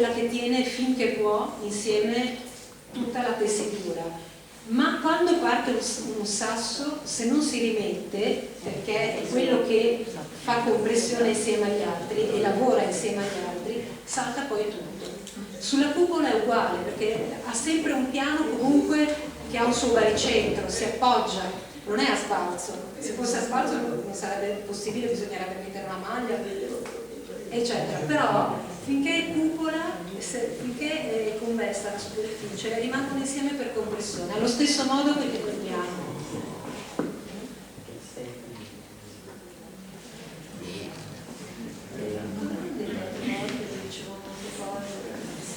che tiene finché può insieme tutta la tessitura, ma quando parte un sasso, se non si rimette, perché è quello che fa compressione insieme agli altri e lavora insieme agli altri, salta poi tutto. Sulla cupola è uguale, perché ha sempre un piano comunque che ha un suo baricentro, si appoggia, non è a sbalzo. Se fosse a sbalzo non sarebbe possibile, bisognerebbe mettere una maglia, eccetera. Però finché è cupola, finché è convessa la superficie, rimangono insieme per compressione, allo stesso modo che il piano.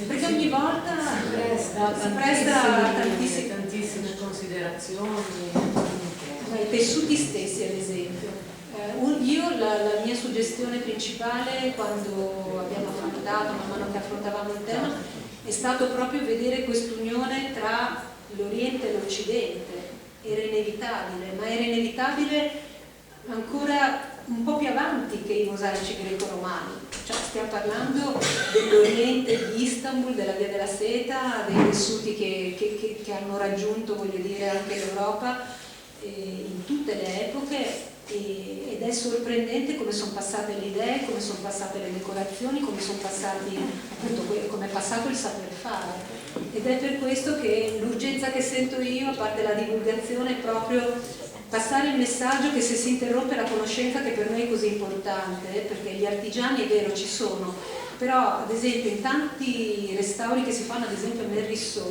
Perché ogni volta si presta a tantissime considerazioni, i tessuti stessi ad esempio. Io la mia suggestione principale quando abbiamo affrontato, man mano che affrontavamo il tema, è stato proprio vedere quest'unione tra l'Oriente e l'Occidente. Era inevitabile, ma era inevitabile ancora un po' più avanti che i mosaici greco-romani. Cioè stiamo parlando dell'Oriente, di Istanbul, della Via della Seta, dei tessuti che hanno raggiunto, voglio dire, anche l'Europa in tutte le epoche, ed è sorprendente come sono passate le idee, come sono passate le decorazioni, come sono passati, appunto, come è passato il saper fare. Ed è per questo che l'urgenza che sento io, a parte la divulgazione, è proprio passare il messaggio che se si interrompe la conoscenza, che per noi è così importante, perché gli artigiani è vero ci sono, però ad esempio in tanti restauri che si fanno, ad esempio nel Rissò,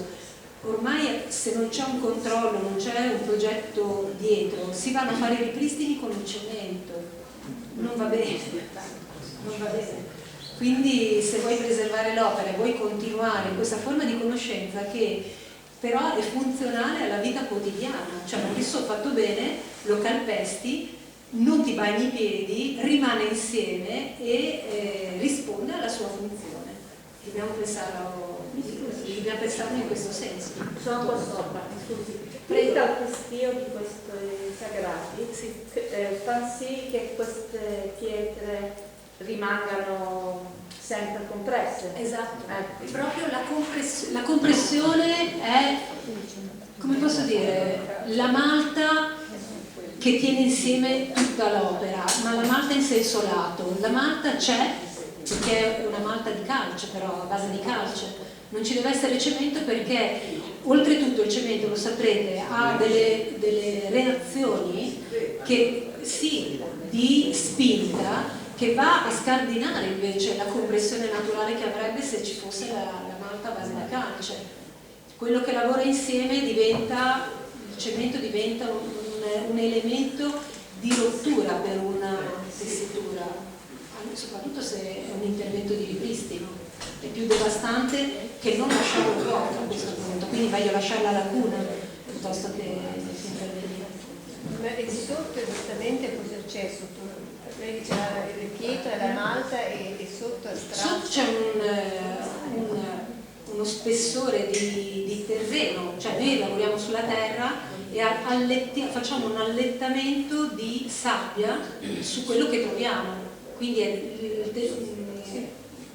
ormai se non c'è un controllo, non c'è un progetto dietro, si vanno a fare i ripristini con il cemento, non va bene, non va bene. Quindi se vuoi preservare l'opera e vuoi continuare in questa forma di conoscenza che però è funzionale alla vita quotidiana, cioè un riso fatto bene, lo calpesti, non ti bagni i piedi, rimane insieme e risponde alla sua funzione. Dobbiamo pensarlo in questo senso. Sono qua sopra, scusi. Presa il questio di questi sagrati, sì. Fa sì che queste pietre rimangano sempre compresse. Esatto, proprio la compressione è, come posso dire, la malta che tiene insieme tutta l'opera, ma la malta in senso lato. La malta c'è, perché è una malta di calce, però a base di calce. Non ci deve essere cemento perché oltretutto il cemento, lo saprete, ha delle reazioni che sì, di spinta, che va a scardinare invece la compressione naturale che avrebbe se ci fosse la malta a base di calce. Quello che lavora insieme diventa, il cemento diventa un elemento di rottura per una tessitura, soprattutto se è un intervento di ripristino. È più devastante che non lasciarlo vuoto a questo punto, quindi meglio lasciare la lacuna piuttosto che intervenire. Ma di sotto esattamente cosa c'è sotto? Lei dice le pietre, la malta e sotto è Sotto c'è uno spessore di terreno, cioè noi lavoriamo sulla terra e facciamo un allettamento di sabbia su quello che troviamo, quindi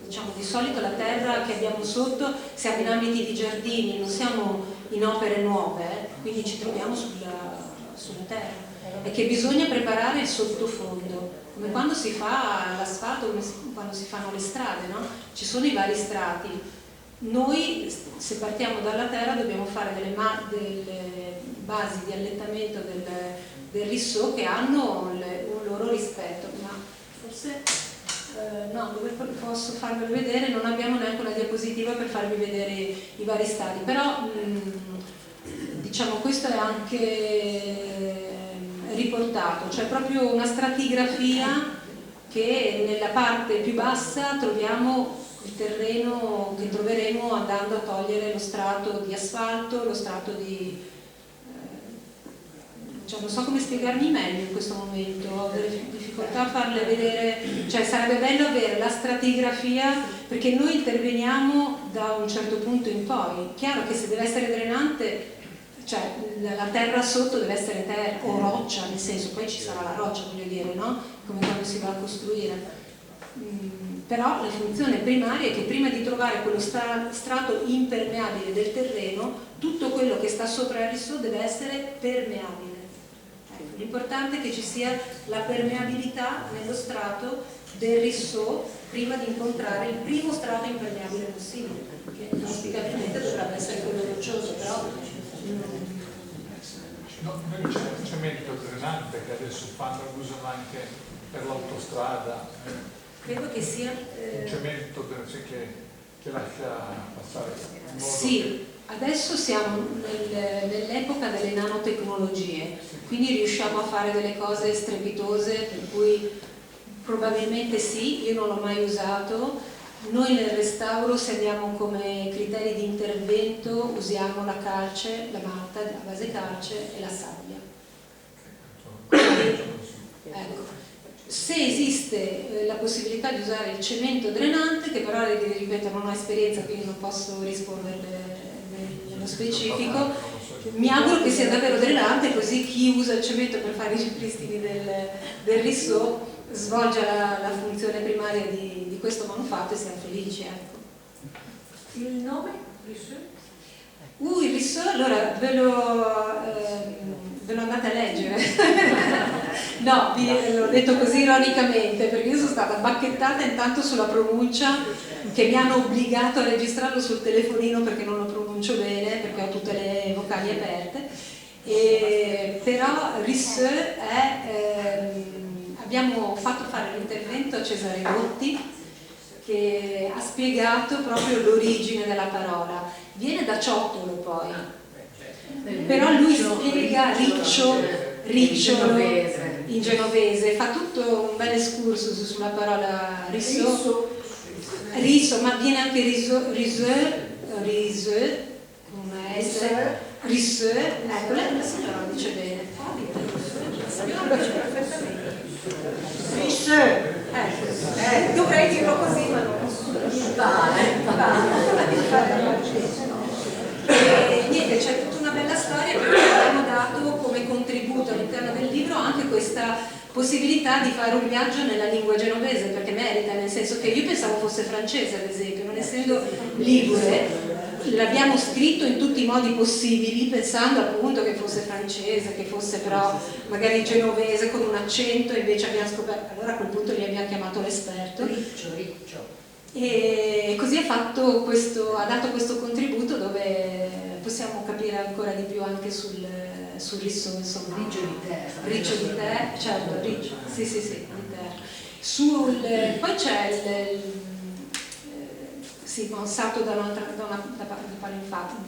diciamo di solito la terra che abbiamo sotto, siamo in ambiti di giardini, non siamo in opere nuove, quindi ci troviamo sulla terra, e che bisogna preparare il sottofondo, come quando si fa l'asfalto, come quando si fanno le strade, no? Ci sono i vari strati. Noi, se partiamo dalla terra, dobbiamo fare delle basi di allettamento del Rissò che hanno un loro rispetto, ma forse no, dove posso farvelo vedere, non abbiamo neanche una diapositiva per farvi vedere i vari stadi, però diciamo questo è anche riportato, cioè proprio una stratigrafia che nella parte più bassa troviamo il terreno che troveremo andando a togliere lo strato di asfalto, lo strato di cioè non so come spiegarmi meglio in questo momento, ho delle difficoltà a farle vedere, cioè sarebbe bello avere la stratigrafia, perché noi interveniamo da un certo punto in poi. Chiaro che se deve essere drenante, cioè la terra sotto deve essere terra o roccia, nel senso poi ci sarà la roccia, voglio dire, no? Come quando si va a costruire. Però la funzione primaria è che prima di trovare quello strato impermeabile del terreno, tutto quello che sta sopra il rissò deve essere permeabile. Ecco, l'importante è che ci sia la permeabilità nello strato del rissò prima di incontrare il primo strato impermeabile possibile, che auspicabilmente dovrebbe essere quello roccioso, però noi c'è un cemento drenante che adesso usano anche per l'autostrada. Credo che sia un cemento che lascia passare in modo sì, adesso siamo nell'epoca delle nanotecnologie, quindi riusciamo a fare delle cose strepitose, per cui probabilmente sì, io non l'ho mai usato. Noi nel restauro, se andiamo come criteri di intervento, usiamo la calce, la malta a base calce e la sabbia. Quindi, ecco, se esiste la possibilità di usare il cemento drenante, che però ripeto non ho esperienza quindi non posso rispondere nello specifico, mi auguro che sia davvero drenante, così chi usa il cemento per fare i ripristini del rissò svolga la funzione primaria di questo manufatto e siamo felici, ecco. Il nome? Il rissò, allora ve lo andate a leggere. No, l'ho detto così ironicamente, perché io sono stata bacchettata intanto sulla pronuncia, che mi hanno obbligato a registrarlo sul telefonino perché non lo pronuncio bene, perché ho tutte le vocali aperte. Però rissò è... abbiamo fatto fare l'intervento a Cesare Rotti, che ha spiegato proprio l'origine della parola. Viene da ciottolo poi, però lui spiega ricciolo in genovese, fa tutto un bel excursus sulla parola rissò, ma viene anche riseux, come essere, rissò, ecco, la signora lo dice bene. Dovrei dirlo così, ma non niente, c'è tutta una bella storia perché abbiamo dato come contributo all'interno del libro anche questa possibilità di fare un viaggio nella lingua genovese, perché merita, nel senso che io pensavo fosse francese ad esempio, non essendo ligure l'abbiamo scritto in tutti i modi possibili pensando appunto che fosse francese, che fosse però magari genovese con un accento, invece abbiamo scoperto, allora a quel punto gli abbiamo chiamato l'esperto e così ha dato questo contributo dove possiamo capire ancora di più anche sul rissò, insomma. Riccio di tè, certo, riccio, sì, di terra. Poi c'è passato da palo in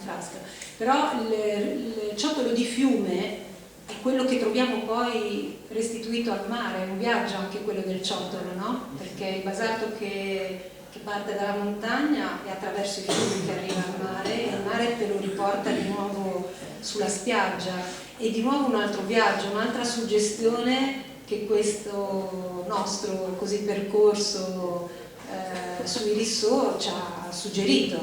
frasca, però il ciottolo di fiume è quello che troviamo poi restituito al mare, è un viaggio anche quello del ciottolo, no? Perché il basalto che parte dalla montagna e attraverso i fiumi che arriva al mare, e il mare te lo riporta di nuovo sulla spiaggia, e di nuovo un altro viaggio, un'altra suggestione che questo nostro così percorso sui rissò ci ha suggerito,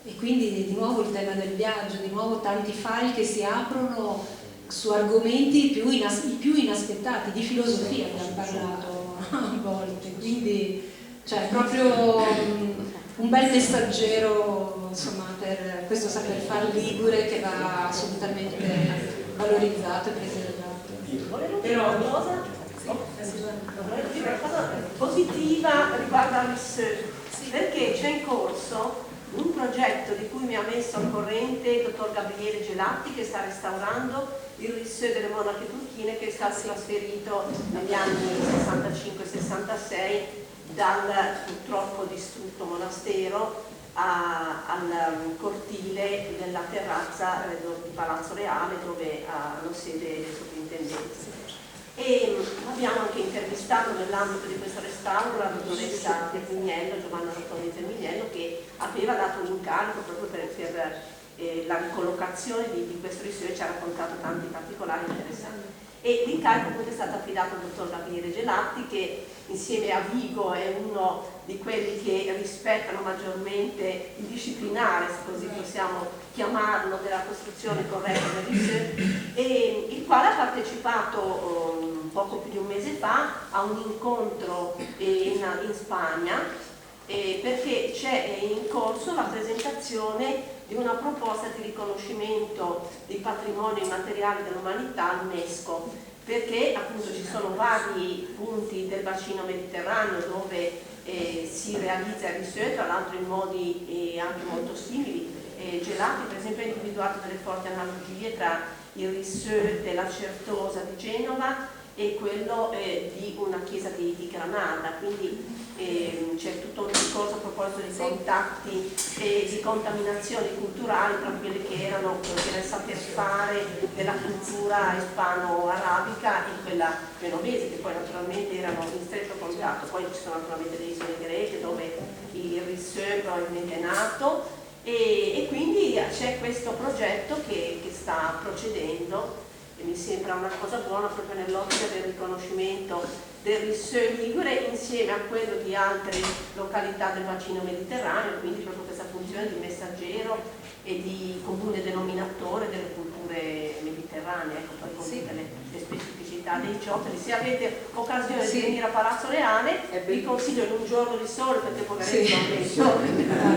e quindi di nuovo il tema del viaggio, di nuovo tanti file che si aprono su argomenti più inaspettati, di filosofia abbiamo parlato a volte, quindi cioè proprio un bel messaggero, insomma, per questo saper fare ligure che va assolutamente valorizzato e preservato. Però cosa? Vorrei dire una cosa positiva riguardo al rissò, perché c'è in corso un progetto di cui mi ha messo al corrente il dottor Gabriele Gelatti, che sta restaurando il rissò delle Monache Turchine, che è stato trasferito negli anni 65-66 dal purtroppo distrutto monastero al cortile della terrazza di Palazzo Reale, dove hanno sede le soprintendenze. E abbiamo anche intervistato nell'ambito di questo restauro la dottoressa Terminiello, Giovanna Antonia Terminiello, che aveva dato un incarico proprio per la ricollocazione di questo rissò, e ci ha raccontato tanti particolari interessanti. E l'incarico appunto è stato affidato al dottor Gabriele Gelatti, che insieme a Vigo è uno di quelli che rispettano maggiormente il disciplinare, se così possiamo chiamarlo, della costruzione corretta del rissò, e il quale ha partecipato poco più di un mese fa a un incontro in Spagna, perché c'è in corso la presentazione di una proposta di riconoscimento di patrimonio immateriale dell'umanità all'UNESCO, perché appunto ci sono vari punti del bacino mediterraneo dove si realizza il rissoe, tra l'altro in modi anche molto simili, gelati. Per esempio ha individuato delle forti analogie tra il rissoe della Certosa di Genova e quello di una chiesa di Granada, quindi c'è tutto un discorso a proposito di contatti e di contaminazioni culturali tra quelle che erano il saper fare della cultura ispano-arabica e quella genovese, che poi naturalmente erano in stretto contatto. Poi ci sono naturalmente le isole greche dove il rissoe probabilmente è nato, e quindi c'è questo progetto che sta procedendo e mi sembra una cosa buona proprio nell'ottica del riconoscimento del rissoe ligure insieme a quello di altre località del bacino mediterraneo, quindi proprio questa funzione di messaggero e di comune denominatore delle culture mediterranee, ecco, poi con tutte le specificità dei giochi. Se avete occasione di venire a Palazzo Reale, vi consiglio in un giorno di sole, perché magari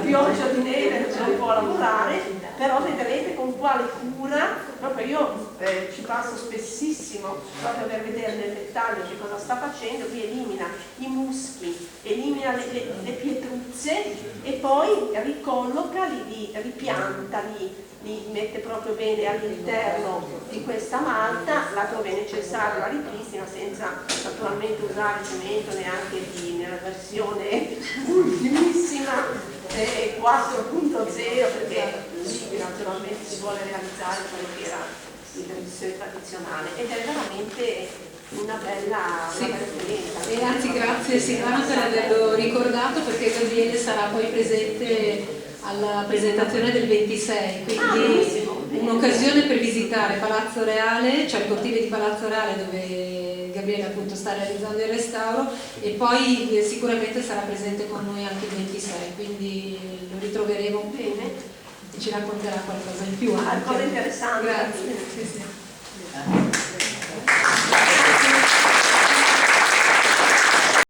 pioggia di neve, c'è un po' a lavorare, però vedrete con quale cura, proprio io ci passo spessissimo proprio per vedere nel dettaglio che cosa sta facendo. Lui elimina i muschi, elimina le pietruzze e poi ricolloca, li ripianta, li mette proprio bene all'interno di questa malta, laddove è necessario la ripristina, senza naturalmente usare cemento neanche nella versione ultimissima 4.0, perché lì naturalmente si vuole realizzare quello che era il rissoe tradizionale, ed è veramente una bella esperienza. E anzi grazie Silvana per averlo ricordato, perché Gabriele sarà poi presente alla presentazione del 26, quindi un'occasione per visitare Palazzo Reale, cioè il cortile di Palazzo Reale dove Gabriele appunto sta realizzando il restauro, e poi sicuramente sarà presente con noi anche il 26, quindi lo ritroveremo bene e ci racconterà qualcosa in più. Cosa interessante. Grazie. Sì, sì.